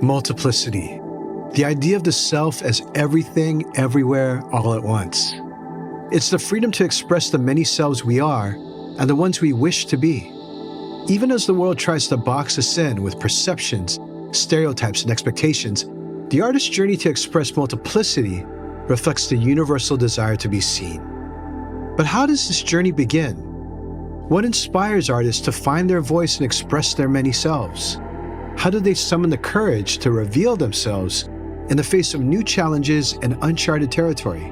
Multiplicity, the idea of the self as everything, everywhere, all at once. It's the freedom to express the many selves we are and the ones we wish to be. Even as the world tries to box us in with perceptions, stereotypes, and expectations, the artist's journey to express multiplicity reflects the universal desire to be seen. But how does this journey begin? What inspires artists to find their voice and express their many selves? How do they summon the courage to reveal themselves in the face of new challenges and uncharted territory?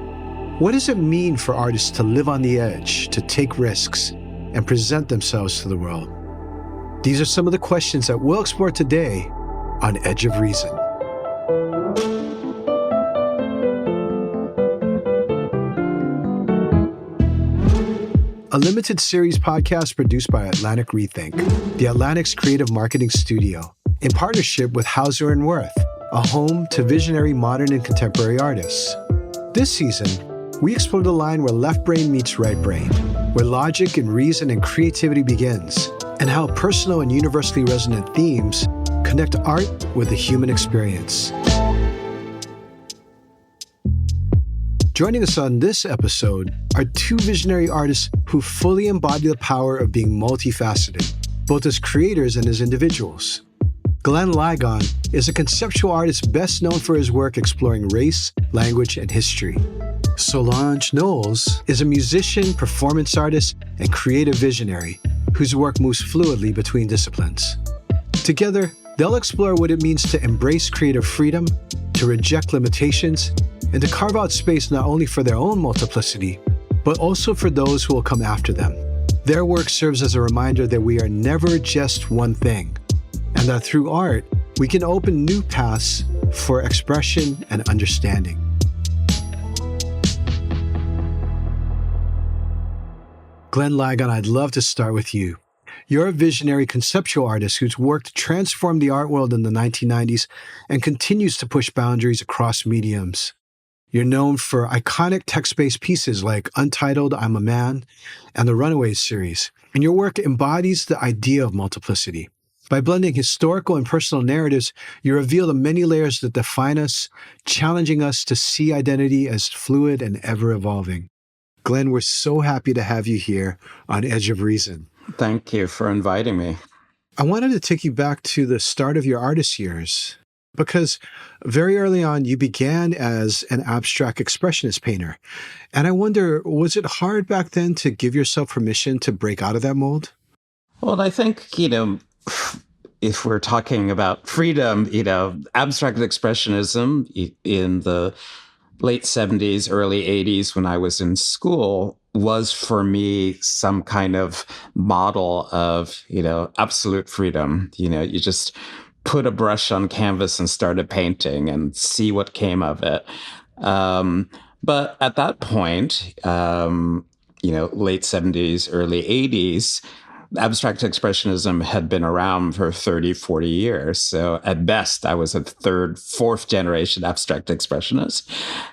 What does it mean for artists to live on the edge, to take risks, and present themselves to the world? These are some of the questions that we'll explore today on Edge of Reason. A limited series podcast produced by Atlantic Rethink, the Atlantic's creative marketing studio, in partnership with Hauser and Wirth, a home to visionary modern and contemporary artists. This season, we explore the line where left brain meets right brain, where logic and reason and creativity begins, and how personal and universally resonant themes connect art with the human experience. Joining us on this episode are two visionary artists who fully embody the power of being multifaceted, both as creators and as individuals. Glenn Ligon is a conceptual artist best known for his work exploring race, language, and history. Solange Knowles is a musician, performance artist, and creative visionary whose work moves fluidly between disciplines. Together, they'll explore what it means to embrace creative freedom, to reject limitations, and to carve out space not only for their own multiplicity, but also for those who will come after them. Their work serves as a reminder that we are never just one thing, and that through art, we can open new paths for expression and understanding. Glenn Ligon, I'd love to start with you. You're a visionary conceptual artist whose work transformed the art world in the 1990s and continues to push boundaries across mediums. You're known for iconic text-based pieces like Untitled, I'm a Man, and the Runaways series, and your work embodies the idea of multiplicity. By blending historical and personal narratives, you reveal the many layers that define us, challenging us to see identity as fluid and ever-evolving. Glenn, we're so happy to have you here on Edge of Reason. Thank you for inviting me. I wanted to take you back to the start of your artist years, because very early on, you began as an abstract expressionist painter. And I wonder, was it hard back then to give yourself permission to break out of that mold? Well, I think, if we're talking about freedom, abstract expressionism in the late 70s, early 80s, when I was in school, was for me some kind of model of, absolute freedom. You just put a brush on canvas and started painting and see what came of it. But at that point, late 70s, early 80s, abstract expressionism had been around for 30, 40 years. So at best, I was a third, fourth generation abstract expressionist.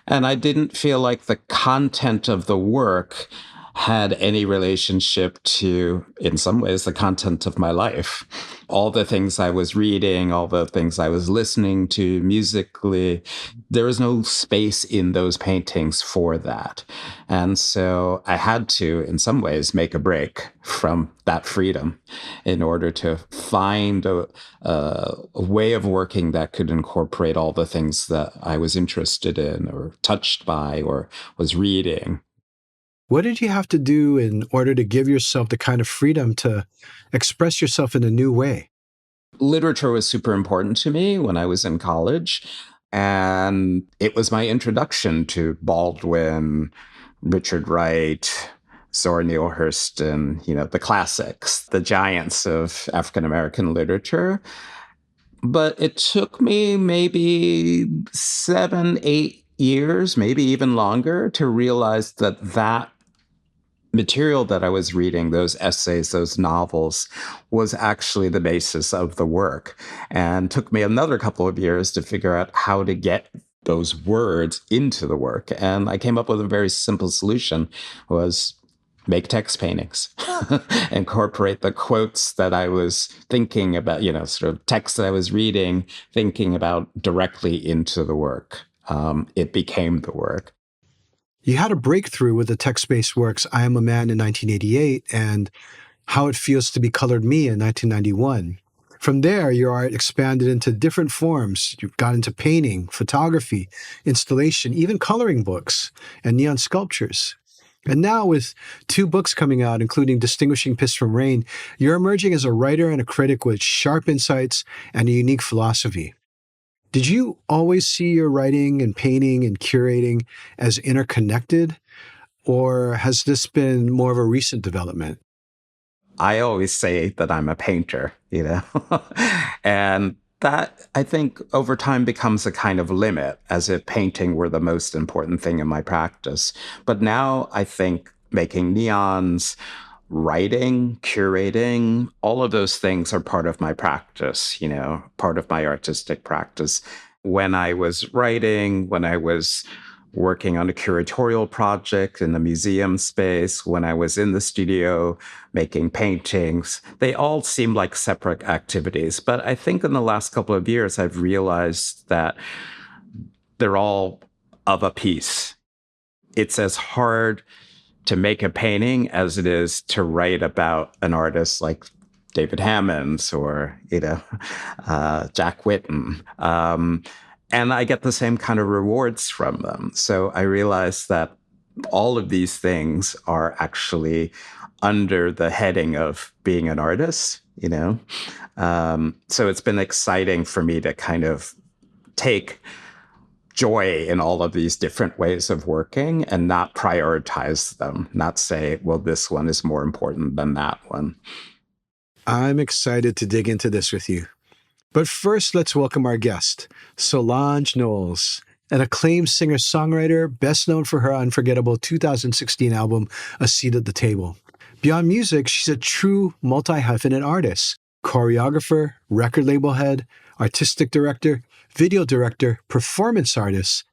And I didn't feel like the content of the work had any relationship to, in some ways, the content of my life. All the things I was reading, all the things I was listening to musically, there was no space in those paintings for that. And so I had to, in some ways, make a break from that freedom in order to find a way of working that could incorporate all the things that I was interested in or touched by or was reading. What did you have to do in order to give yourself the kind of freedom to express yourself in a new way? Literature was super important to me when I was in college, and it was my introduction to Baldwin, Richard Wright, Zora Neale Hurston, the classics, the giants of African-American literature. But it took me maybe 7, 8 years, maybe even longer, to realize that material that I was reading, those essays, those novels, was actually the basis of the work. And took me another couple of years to figure out how to get those words into the work. And I came up with a very simple solution, was make text paintings, incorporate the quotes that I was thinking about, sort of text that I was reading, thinking about directly into the work. It became the work. You had a breakthrough with the text-based works I Am a Man in 1988 and How It Feels to Be Colored Me in 1991. From there, your art expanded into different forms. You got into painting, photography, installation, even coloring books, and neon sculptures. And now, with 2 books coming out, including Distinguishing Piss from Rain, you're emerging as a writer and a critic with sharp insights and a unique philosophy. Did you always see your writing and painting and curating as interconnected, or has this been more of a recent development? I always say that I'm a painter, and that I think over time becomes a kind of limit, as if painting were the most important thing in my practice. But now I think making neons, writing, curating, all of those things are part of my practice, part of my artistic practice. When I was writing, when I was working on a curatorial project in the museum space, when I was in the studio making paintings, they all seem like separate activities. But I think in the last couple of years, I've realized that they're all of a piece. It's as hard to make a painting as it is to write about an artist like David Hammons or, Jack Whitten. And I get the same kind of rewards from them. So I realized that all of these things are actually under the heading of being an artist, So it's been exciting for me to kind of take joy in all of these different ways of working and not prioritize them, not say, well, this one is more important than that one. I'm excited to dig into this with you. But first, let's welcome our guest, Solange Knowles, an acclaimed singer-songwriter, best known for her unforgettable 2016 album, A Seat at the Table. Beyond music, she's a true multi-hyphenate artist, choreographer, record label head, artistic director, video director, performance artist,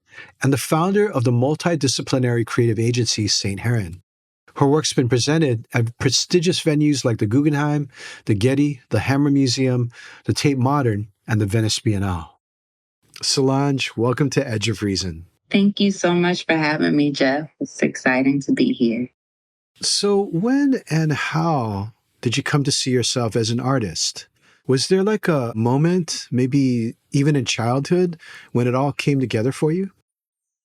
and the founder of the multidisciplinary creative agency St. Heron. Her work's been presented at prestigious venues like the Guggenheim, the Getty, the Hammer Museum, the Tate Modern, and the Venice Biennale. Solange, welcome to Edge of Reason. Thank you so much for having me, Jeff. It's exciting to be here. So when and how did you come to see yourself as an artist? Was there like a moment, maybe even in childhood, when it all came together for you?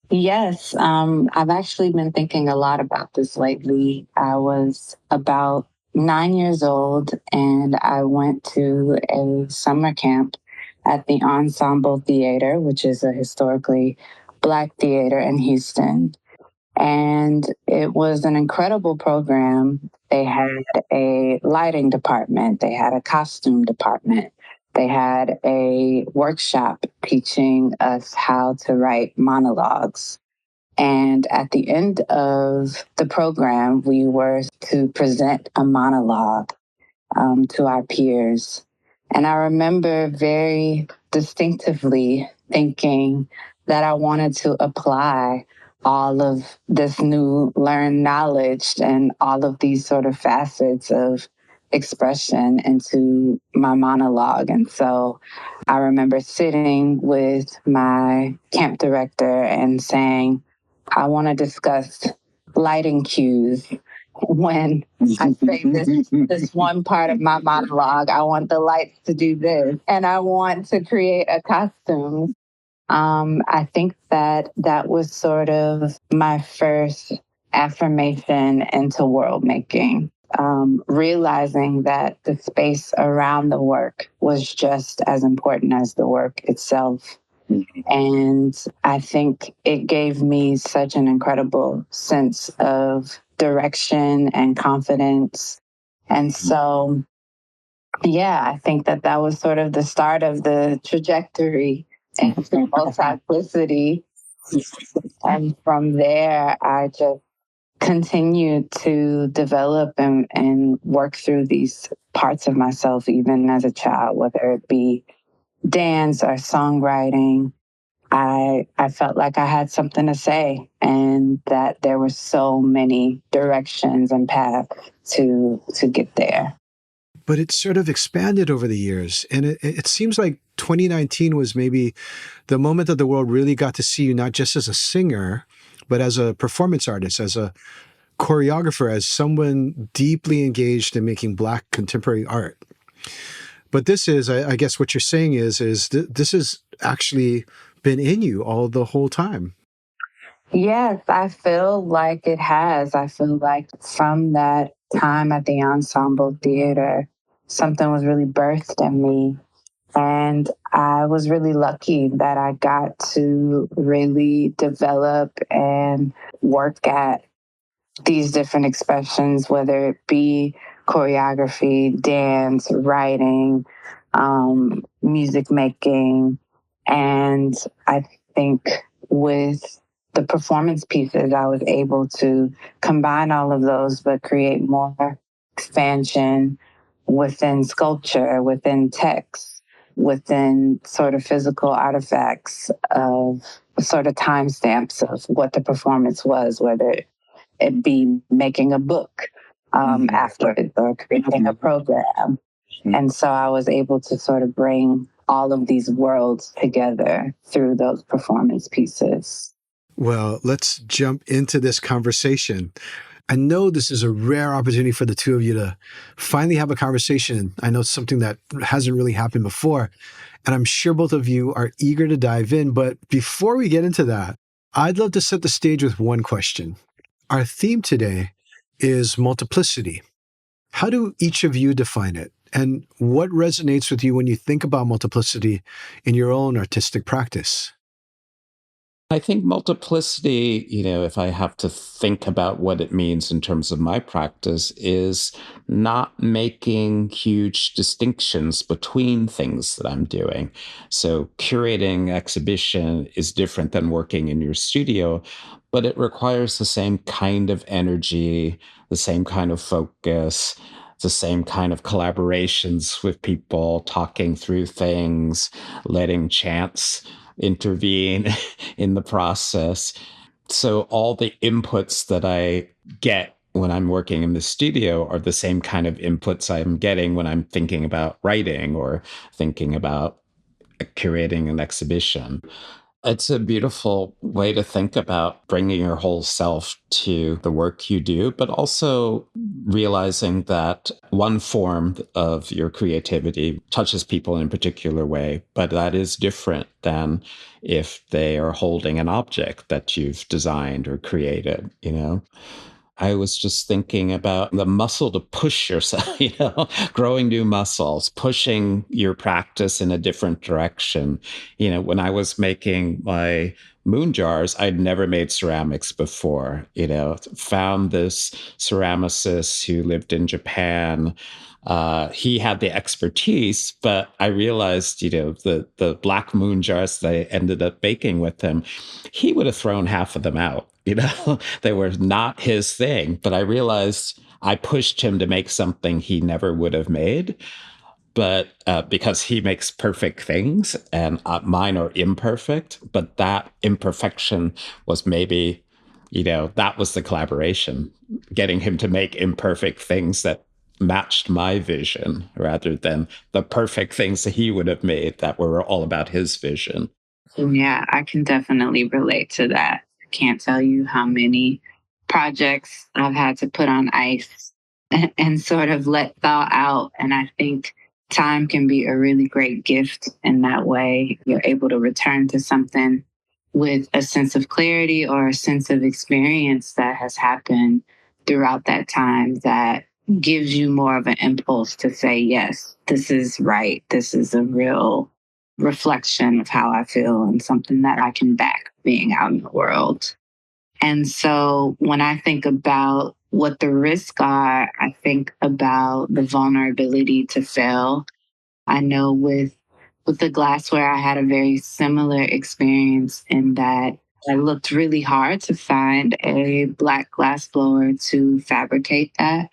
Yes, I've actually been thinking a lot about this lately. I was about 9 years old and I went to a summer camp at the Ensemble Theater, which is a historically Black theater in Houston. And it was an incredible program. They had a lighting department. They had a costume department. They had a workshop teaching us how to write monologues. And at the end of the program, we were to present a monologue to our peers. And I remember very distinctively thinking that I wanted to apply all of this new learned knowledge and all of these sort of facets of expression into my monologue. And so I remember sitting with my camp director and saying, I want to discuss lighting cues when I say this one part of my monologue. I want the lights to do this, and I want to create a costume. I think that was sort of my first affirmation into world making. Realizing that the space around the work was just as important as the work itself. And I think it gave me such an incredible sense of direction and confidence. And so, yeah, I think that was sort of the start of the trajectory into multiplicity. And from there, I just continued to develop and work through these parts of myself, even as a child, whether it be dance or songwriting. I felt like I had something to say and that there were so many directions and paths to get there. But it's sort of expanded over the years. And it seems like 2019 was maybe the moment that the world really got to see you not just as a singer, but as a performance artist, as a choreographer, as someone deeply engaged in making Black contemporary art. But this is, I guess what you're saying is this has actually been in you all the whole time. Yes, I feel like it has. I feel like from that time at the ensemble theater, something was really birthed in me. And I was really lucky that I got to really develop and work at these different expressions, whether it be choreography, dance, writing, music making. And I think with the performance pieces, I was able to combine all of those, but create more expansion within sculpture, within text, within sort of physical artifacts of sort of timestamps of what the performance was, whether it be making a book after it or creating a program. And so I was able to sort of bring all of these worlds together through those performance pieces. Well, let's jump into this conversation. I know this is a rare opportunity for the two of you to finally have a conversation. I know it's something that hasn't really happened before, and I'm sure both of you are eager to dive in. But before we get into that, I'd love to set the stage with one question. Our theme today is multiplicity. How do each of you define it? And what resonates with you when you think about multiplicity in your own artistic practice? I think multiplicity, if I have to think about what it means in terms of my practice, is not making huge distinctions between things that I'm doing. So curating exhibition is different than working in your studio, but it requires the same kind of energy, the same kind of focus, the same kind of collaborations with people, talking through things, letting chance intervene in the process. So all the inputs that I get when I'm working in the studio are the same kind of inputs I'm getting when I'm thinking about writing or thinking about curating an exhibition. It's a beautiful way to think about bringing your whole self to the work you do, but also realizing that one form of your creativity touches people in a particular way, but that is different than if they are holding an object that you've designed or created. I was just thinking about the muscle to push yourself, growing new muscles, pushing your practice in a different direction. When I was making my moon jars, I'd never made ceramics before, found this ceramicist who lived in Japan. He had the expertise, but I realized, the black moon jars that I ended up baking with him, he would have thrown half of them out. They were not his thing. But I realized I pushed him to make something he never would have made. But because he makes perfect things and mine are imperfect, but that imperfection was maybe, that was the collaboration, getting him to make imperfect things that matched my vision rather than the perfect things that he would have made that were all about his vision. Yeah, I can definitely relate to that. I can't tell you how many projects I've had to put on ice and sort of let thaw out. And I think time can be a really great gift in that way. You're able to return to something with a sense of clarity or a sense of experience that has happened throughout that time that gives you more of an impulse to say, yes, this is right. This is a real reflection of how I feel and something that I can back being out in the world. And so when I think about what the risks are, I think about the vulnerability to fail. I know with the glassware, I had a very similar experience in that I looked really hard to find a Black glass blower to fabricate that.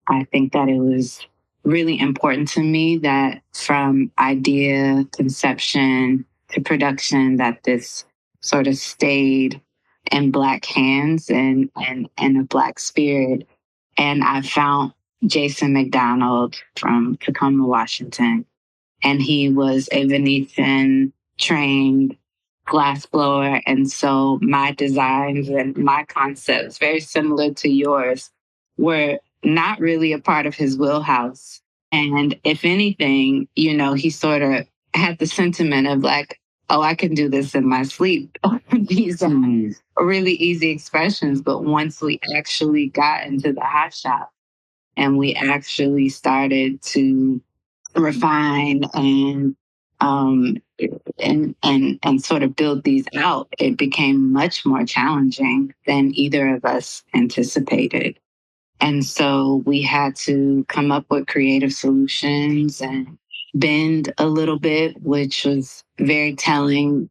I think that it was really important to me that from idea, conception, to production that this sort of stayed in Black hands and a Black spirit. And I found Jason McDonald from Tacoma, Washington. And he was a Venetian trained glass blower. And so my designs and my concepts, very similar to yours, were not really a part of his wheelhouse. And if anything, he sort of had the sentiment of like, oh, I can do this in my sleep. These are really easy expressions. But once we actually got into the hot shop and we actually started to refine and sort of build these out, it became much more challenging than either of us anticipated. And so we had to come up with creative solutions and bend a little bit, which was very telling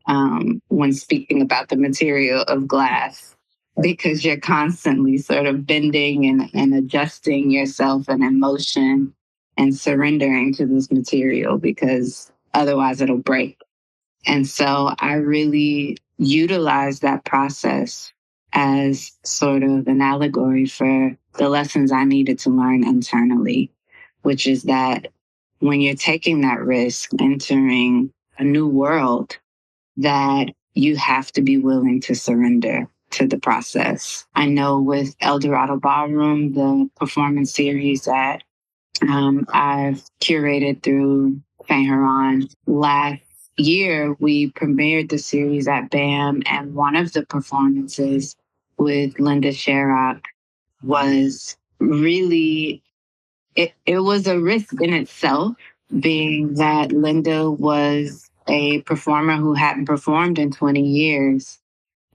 when speaking about the material of glass, because you're constantly sort of bending and adjusting yourself and emotion and surrendering to this material because otherwise it'll break. And so I really utilized that process as sort of an allegory for the lessons I needed to learn internally, which is that when you're taking that risk, entering a new world, that you have to be willing to surrender to the process. I know with El Dorado Ballroom, the performance series that I've curated through Saint Huron, last year we premiered the series at BAM, and one of the performances with Linda Sherrock was really, it was a risk in itself, being that Linda was a performer who hadn't performed in 20 years.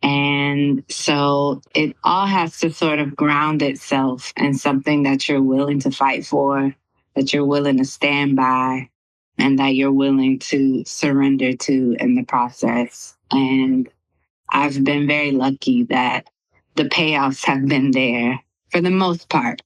And so it all has to sort of ground itself in something that you're willing to fight for, that you're willing to stand by, and that you're willing to surrender to in the process. And I've been very lucky that the payoffs have been there for the most part.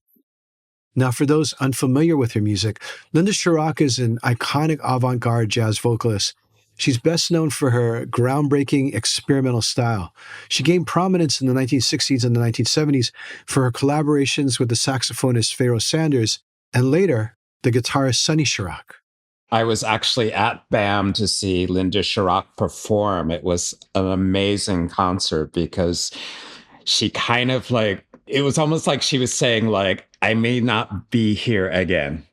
Now, for those unfamiliar with her music, Linda Sherrock is an iconic avant-garde jazz vocalist. She's best known for her groundbreaking experimental style. She gained prominence in the 1960s and the 1970s for her collaborations with the saxophonist Pharoah Sanders and later the guitarist Sonny Sherrock. I was actually at BAM to see Linda Sherrock perform. It was an amazing concert because she kind of it was almost like she was saying, I may not be here again,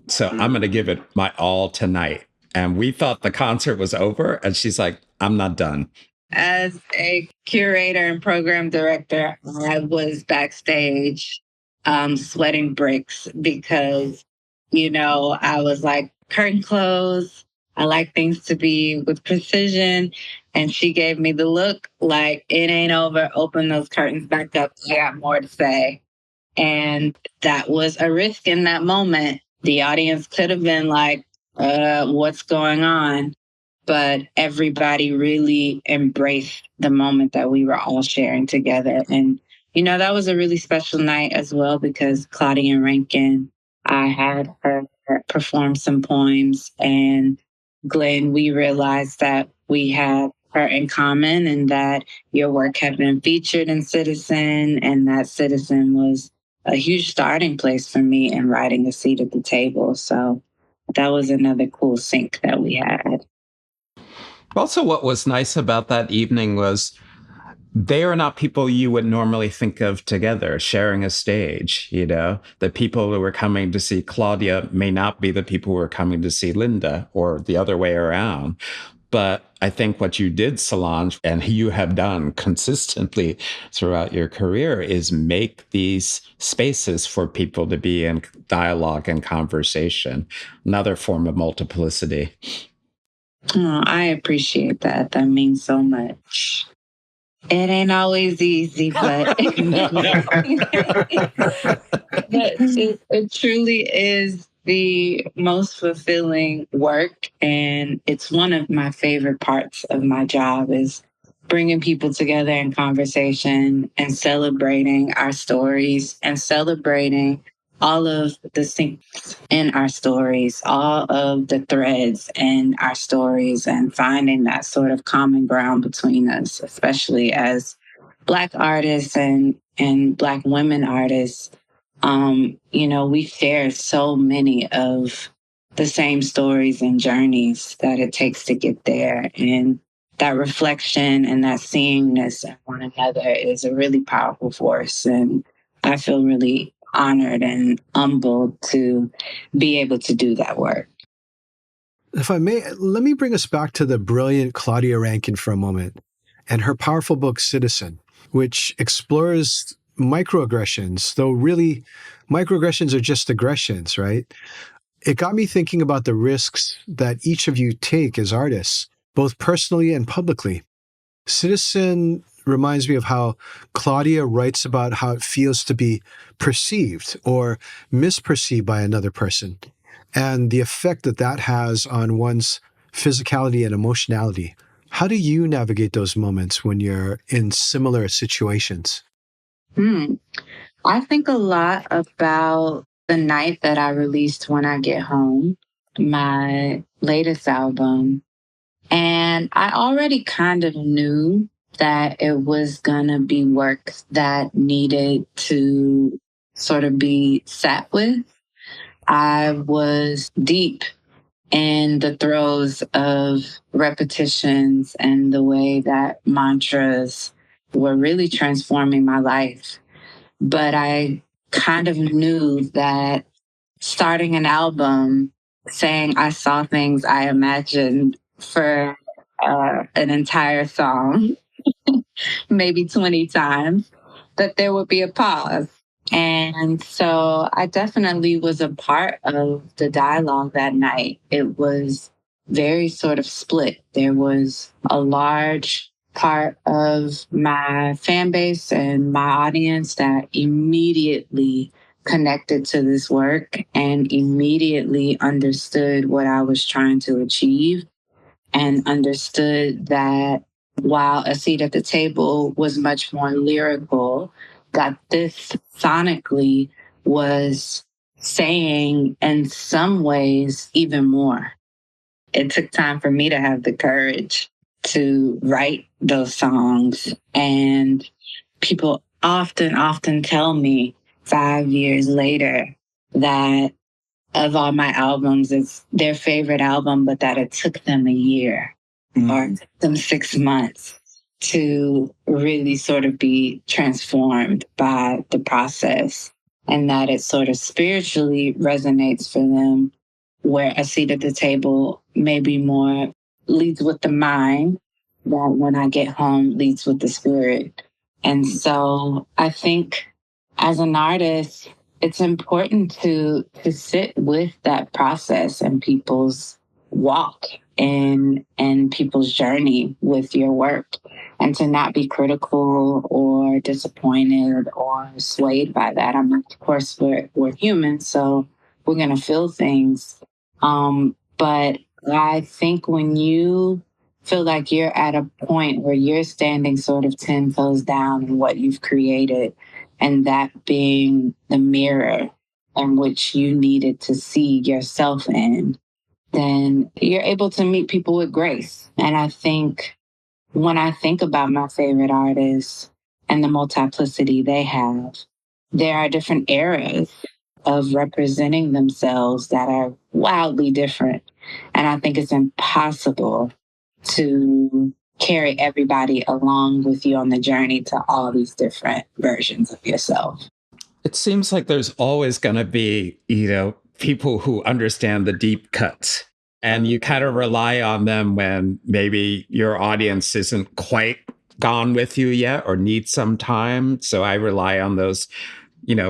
so I'm going to give it my all tonight. And we thought the concert was over, and she's like, I'm not done. As a curator and program director, I was backstage sweating bricks because, I was like, curtain close. I like things to be with precision. And she gave me the look like, it ain't over. Open those curtains back up. I got more to say. And that was a risk in that moment. The audience could have been like, what's going on? But everybody really embraced the moment that we were all sharing together. And, that was a really special night as well because Claudia Rankin, I had her perform some poems, and Glenn, we realized that we had her in common and that your work had been featured in Citizen, and that Citizen was a huge starting place for me in writing A Seat at the Table. So that was another cool sync that we had. Also, what was nice about that evening was they are not people you would normally think of together sharing a stage. The people who were coming to see Claudia may not be the people who were coming to see Linda, or the other way around. But I think what you did, Solange, and you have done consistently throughout your career, is make these spaces for people to be in dialogue and conversation, another form of multiplicity. Oh, I appreciate that. That means so much. It ain't always easy, but it truly is the most fulfilling work. And it's one of my favorite parts of my job is bringing people together in conversation and celebrating our stories and celebrating all of the syncs in our stories, all of the threads in our stories, and finding that sort of common ground between us, especially as Black artists and Black women artists. We share so many of the same stories and journeys that it takes to get there. And that reflection and that seeingness in one another is a really powerful force. And I feel really honored and humbled to be able to do that work. If I may, let me bring us back to the brilliant Claudia Rankine for a moment and her powerful book, Citizen, which explores microaggressions, though really microaggressions are just aggressions, right? It got me thinking about the risks that each of you take as artists, both personally and publicly. Citizen reminds me of how Claudia writes about how it feels to be perceived or misperceived by another person, and the effect that that has on one's physicality and emotionality. How do you navigate those moments when you're in similar situations? I think a lot about the night that I released When I Get Home, my latest album. And I already kind of knew that it was going to be work that needed to sort of be sat with. I was deep in the throes of repetitions and the way that mantras were really transforming my life. But I kind of knew that starting an album saying I saw things I imagined for an entire song, maybe 20 times, that there would be a pause. And so I definitely was a part of the dialogue that night. It was very sort of split. There was a large part of my fan base and my audience that immediately connected to this work and immediately understood what I was trying to achieve and understood that while A Seat at the Table was much more lyrical, that this sonically was saying in some ways even more. It took time for me to have the courage to write those songs. And people often tell me 5 years later that of all my albums, it's their favorite album, but that it took them a year or it took them 6 months to really sort of be transformed by the process, and that it sort of spiritually resonates for them, where A Seat at the Table maybe more leads with the mind, that When I Get Home leads with the spirit. And so I think as an artist, it's important to sit with that process and people's walk and people's journey with your work, and to not be critical or disappointed or swayed by that. I mean, of course, we're human, so we're going to feel things. But I think when you feel like you're at a point where you're standing sort of 10 toes down in what you've created, and that being the mirror in which you needed to see yourself in, then you're able to meet people with grace. And I think when I think about my favorite artists and the multiplicity they have, there are different eras of representing themselves that are wildly different. And I think it's impossible to carry everybody along with you on the journey to all these different versions of yourself. It seems like there's always going to be, people who understand the deep cuts, and you kind of rely on them when maybe your audience isn't quite gone with you yet or needs some time. So I rely on those,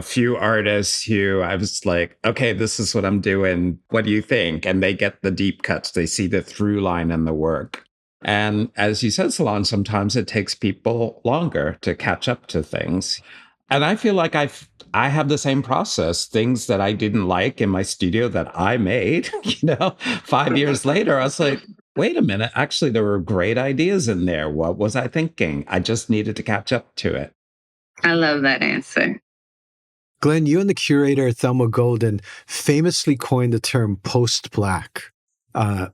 few artists who I was like, okay, this is what I'm doing. What do you think? And they get the deep cuts. They see the through line in the work. And as you said, Solange, sometimes it takes people longer to catch up to things. And I feel like I have the same process. Things that I didn't like in my studio that I made, 5 years later, I was like, wait a minute, actually, there were great ideas in there. What was I thinking? I just needed to catch up to it. I love that answer. Glenn, you and the curator, Thelma Golden, famously coined the term post-Black,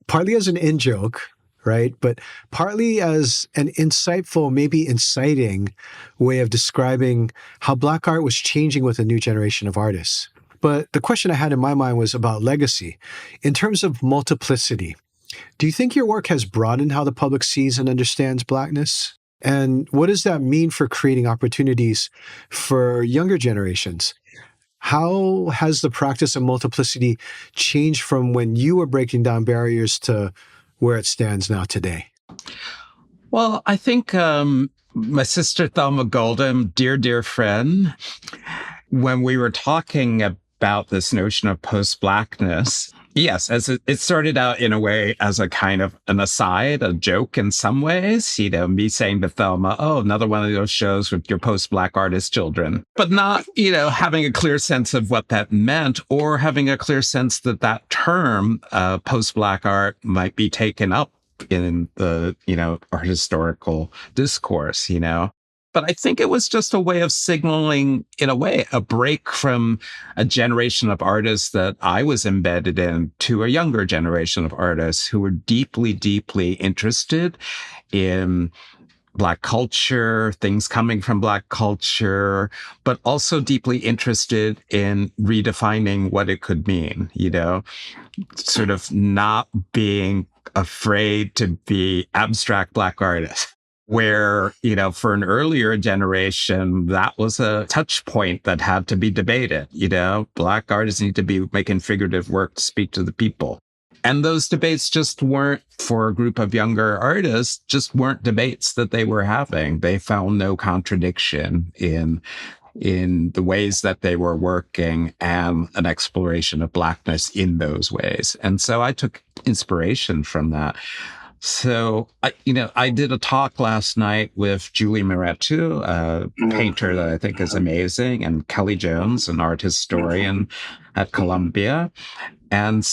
partly as an in-joke, right? But partly as an insightful, maybe inciting way of describing how Black art was changing with a new generation of artists. But the question I had in my mind was about legacy. In terms of multiplicity, do you think your work has broadened how the public sees and understands Blackness? And what does that mean for creating opportunities for younger generations? How has the practice of multiplicity changed from when you were breaking down barriers to where it stands now today? Well, I think my sister Thelma Golden, dear friend, when we were talking about this notion of post-Blackness, yes, as it started out in a way as a kind of an aside, a joke in some ways, me saying to Thelma, oh, another one of those shows with your post-Black artist children, but not, having a clear sense of what that meant or having a clear sense that that term, post-Black art, might be taken up in the, art historical discourse, But I think it was just a way of signaling, in a way, a break from a generation of artists that I was embedded in to a younger generation of artists who were deeply, deeply interested in Black culture, things coming from Black culture, but also deeply interested in redefining what it could mean, sort of not being afraid to be abstract Black artists. Where, for an earlier generation, that was a touch point that had to be debated. Black artists need to be making figurative work to speak to the people. And those debates just weren't, for a group of younger artists, just weren't debates that they were having. They found no contradiction in the ways that they were working and an exploration of Blackness in those ways. And so I took inspiration from that. So, I did a talk last night with Julie Miretu, a painter that I think is amazing, and Kelly Jones, an art historian at Columbia. And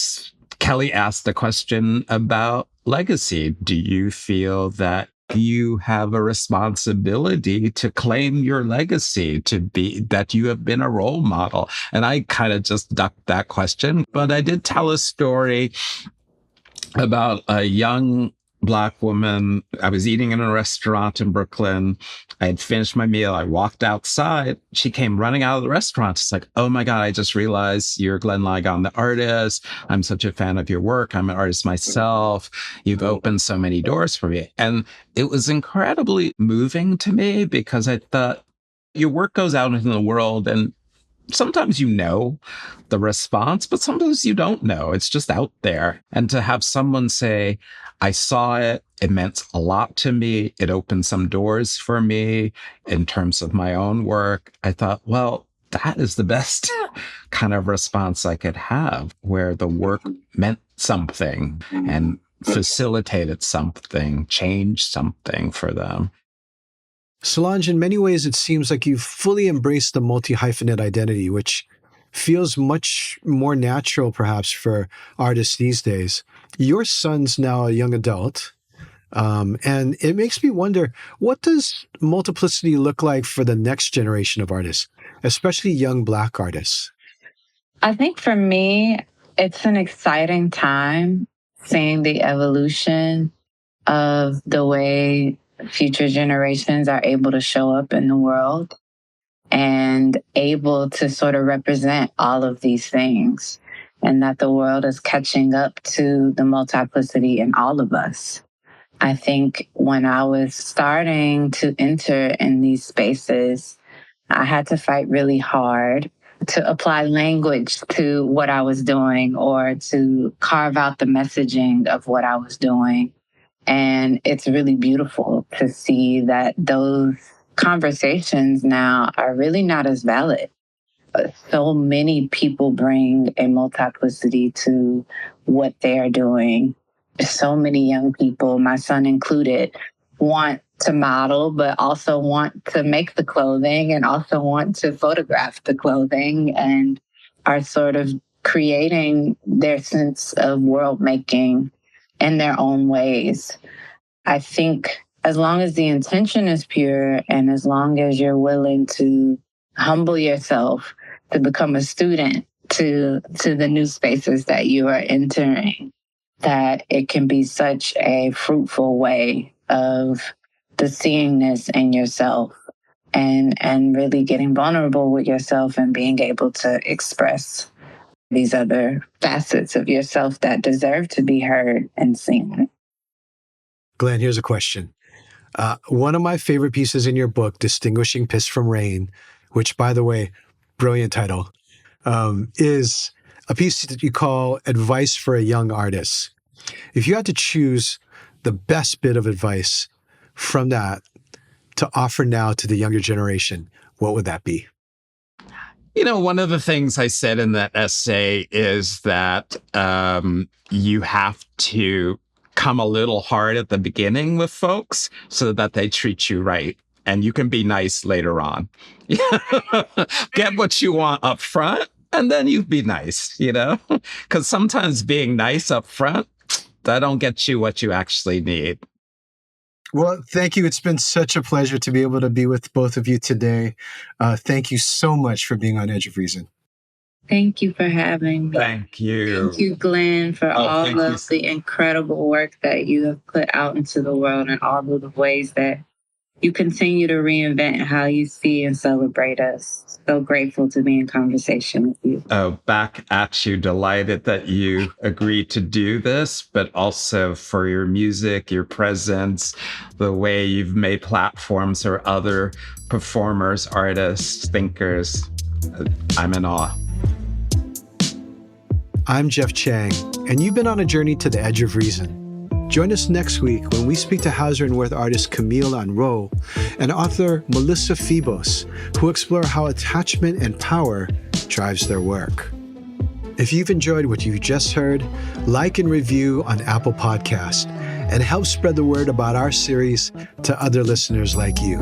Kelly asked the question about legacy. Do you feel that you have a responsibility to claim your legacy, that you have been a role model? And I kind of just ducked that question, but I did tell a story about a young Black woman. I was eating in a restaurant in Brooklyn. I had finished my meal. I walked outside. She came running out of the restaurant. It's like, oh my God, I just realized you're Glenn Ligon, the artist. I'm such a fan of your work. I'm an artist myself. You've opened so many doors for me. And it was incredibly moving to me because I thought your work goes out into the world and sometimes the response, but sometimes you don't know. It's just out there. And to have someone say, I saw it, it meant a lot to me, it opened some doors for me in terms of my own work, I thought, well, that is the best kind of response I could have, where the work meant something and facilitated something, changed something for them. Solange, in many ways, it seems like you've fully embraced the multi-hyphenate identity, which feels much more natural, perhaps, for artists these days. Your son's now a young adult, and it makes me wonder, what does multiplicity look like for the next generation of artists, especially young Black artists? I think for me, it's an exciting time seeing the evolution of the way future generations are able to show up in the world and able to sort of represent all of these things, and that the world is catching up to the multiplicity in all of us. I think when I was starting to enter in these spaces, I had to fight really hard to apply language to what I was doing or to carve out the messaging of what I was doing. And it's really beautiful to see that those conversations now are really not as valid. So many people bring a multiplicity to what they are doing. So many young people, my son included, want to model, but also want to make the clothing and also want to photograph the clothing and are sort of creating their sense of world making in their own ways. I think as long as the intention is pure and as long as you're willing to humble yourself become a student to the new spaces that you are entering, that it can be such a fruitful way of the seeingness in yourself and really getting vulnerable with yourself and being able to express these other facets of yourself that deserve to be heard and seen. Glenn, here's a question. One of my favorite pieces in your book, Distinguishing Piss from Rain, which, by the way, brilliant title, is a piece that you call Advice for a Young Artist. If you had to choose the best bit of advice from that to offer now to the younger generation, what would that be? One of the things I said in that essay is that you have to come a little hard at the beginning with folks so that they treat you right. And you can be nice later on. Get what you want up front, and then you be nice, Because sometimes being nice up front, that don't get you what you actually need. Well, thank you. It's been such a pleasure to be able to be with both of you today. Thank you so much for being on Edge of Reason. Thank you for having me. Thank you. Thank you, Glenn, for all of the incredible work that you have put out into the world and all of the ways that you continue to reinvent how you see and celebrate us. So grateful to be in conversation with you. Oh, back at you. Delighted that you agreed to do this, but also for your music, your presence, the way you've made platforms for other performers, artists, thinkers. I'm in awe. I'm Jeff Chang, and you've been on a journey to the edge of reason. Join us next week when we speak to Hauser and Wirth artist Camille Unroe and author Melissa Phoebos, who explore how attachment and power drives their work. If you've enjoyed what you just heard, like and review on Apple Podcasts and help spread the word about our series to other listeners like you.